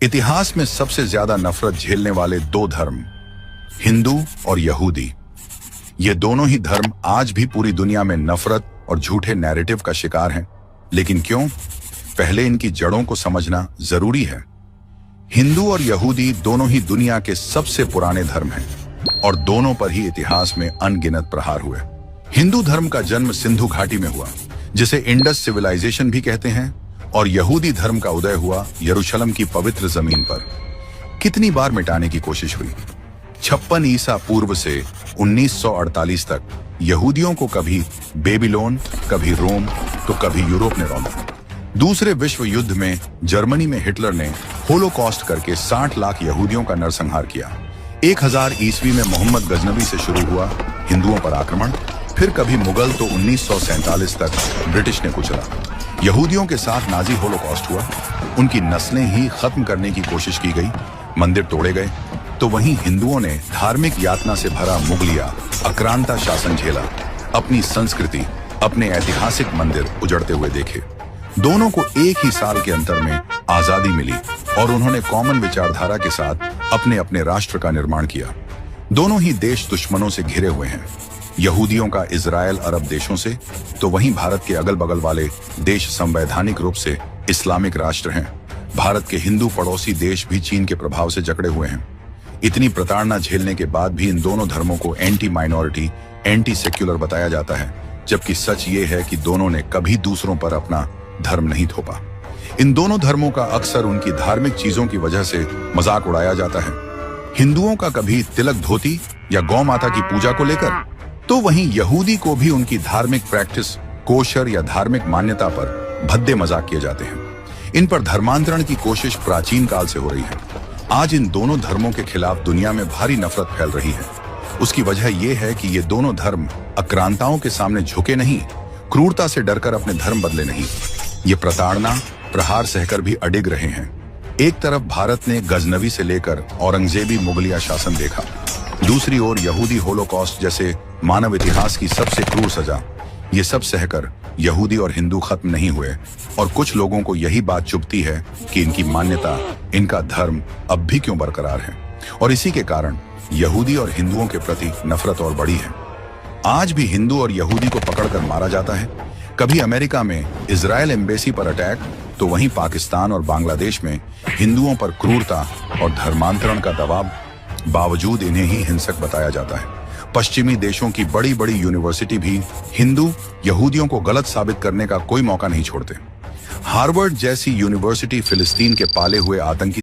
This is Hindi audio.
इतिहास में सबसे ज्यादा नफरत झेलने वाले दो धर्म, हिंदू और यहूदी। ये दोनों ही धर्म आज भी पूरी दुनिया में नफरत और झूठे नैरेटिव का शिकार हैं। लेकिन क्यों? पहले इनकी जड़ों को समझना जरूरी है। हिंदू और यहूदी दोनों ही दुनिया के सबसे पुराने धर्म हैं और दोनों पर ही इतिहास में अनगिनत प्रहार हुए। हिंदू धर्म का जन्म सिंधु घाटी में हुआ, जिसे इंडस सिविलाइजेशन भी कहते हैं, और यहूदी धर्म का उदय हुआ यरूशलेम की पवित्र जमीन पर। कितनी बार मिटाने की कोशिश हुई। 56 ईसा पूर्व से 1948 तक यहूदियों को कभी बेबीलोन, कभी रोम, तो कभी यूरोप ने रौंदा। दूसरे विश्व युद्ध में जर्मनी में हिटलर ने होलोकॉस्ट करके 60 लाख यहूदियों का नरसंहार किया। 1000 ईस्वी में मोहम्मद गजनवी से शुरू हुआ हिंदुओं पर आक्रमण। फिर कभी मुगल, तो 1947 तक ब्रिटिश ने कुचला। यहूदियों के साथ नाजी होलोकॉस्ट हुआ। उनकी नस्लें ही खत्म करने की कोशिश की गई, मंदिर तोड़े गए। तो वहीं हिंदुओं ने धार्मिक यातना से भरा मुगलिया आक्रांता शासन झेला। अपनी संस्कृति, अपने ऐतिहासिक मंदिर उजड़ते हुए देखे। दोनों को एक ही साल के अंतर में आजादी मिली और उन्होंने कॉमन विचारधारा के साथ अपने अपने राष्ट्र का निर्माण किया। दोनों ही देश दुश्मनों से घिरे हुए हैं, यहूदियों का इजराइल अरब देशों से, तो वहीं भारत के अगल बगल वाले देश संवैधानिक रूप से इस्लामिक राष्ट्र हैं। भारत के हिंदू पड़ोसी देश भी चीन के प्रभाव से जकड़े हुए हैं। इतनी प्रताड़ना झेलने के बाद भी इन दोनों धर्मों को एंटी माइनॉरिटी, एंटी सेक्युलर बताया जाता है, जबकि सच ये है कि दोनों ने कभी दूसरों पर अपना धर्म नहीं थोपा। इन दोनों धर्मों का अक्सर उनकी धार्मिक चीजों की वजह से मजाक उड़ाया जाता है। हिंदुओं का कभी तिलक धोती या गौ माता की पूजा को लेकर, तो वहीं यहूदी को भी उनकी धार्मिक प्रैक्टिस, कोशर या धार्मिक मान्यता पर भद्दे मजाक किए जाते हैं। इन पर धर्मांतरण की कोशिश प्राचीन काल से हो रही है। आज इन दोनों धर्मों के खिलाफ दुनिया में भारी नफरत फैल रही है। उसकी वजह यह है कि ये दोनों धर्म आक्रांताओं के सामने झुके नहीं, क्रूरता से डरकर अपने धर्म बदले नहीं। ये प्रताड़ना, प्रहार सहकर भी अडिग रहे हैं। एक तरफ भारत ने गजनवी से लेकर औरंगजेबी मुगलिया शासन देखा, दूसरी ओर यहूदी होलोकॉस्ट जैसे मानव इतिहास की सबसे क्रूर सजा। ये सब सहकर यहूदी और हिंदू खत्म नहीं हुए, और कुछ लोगों को यही बात चुभती है कि इनकी मान्यता, इनका धर्म अब भी क्यों बरकरार है, और इसी के कारण यहूदी और हिंदुओं के प्रति नफरत और बढ़ी है। आज भी हिंदू और यहूदी को पकड़कर मारा जाता है। कभी अमेरिका में इजराइल एम्बेसी पर अटैक, तो वहीं पाकिस्तान और बांग्लादेश में हिंदुओं पर क्रूरता और धर्मांतरण का दबाव, बावजूद इन्हें ही हिंसक बताया जाता है। पश्चिमी देशों की बड़ी बड़ी यूनिवर्सिटी भी हिंदू यहूदियों को गलत साबित करने का कोई मौका नहीं छोड़ते। हार्वर्ड जैसी यूनिवर्सिटी फिलिस्तीन के पाले हुए आतंकी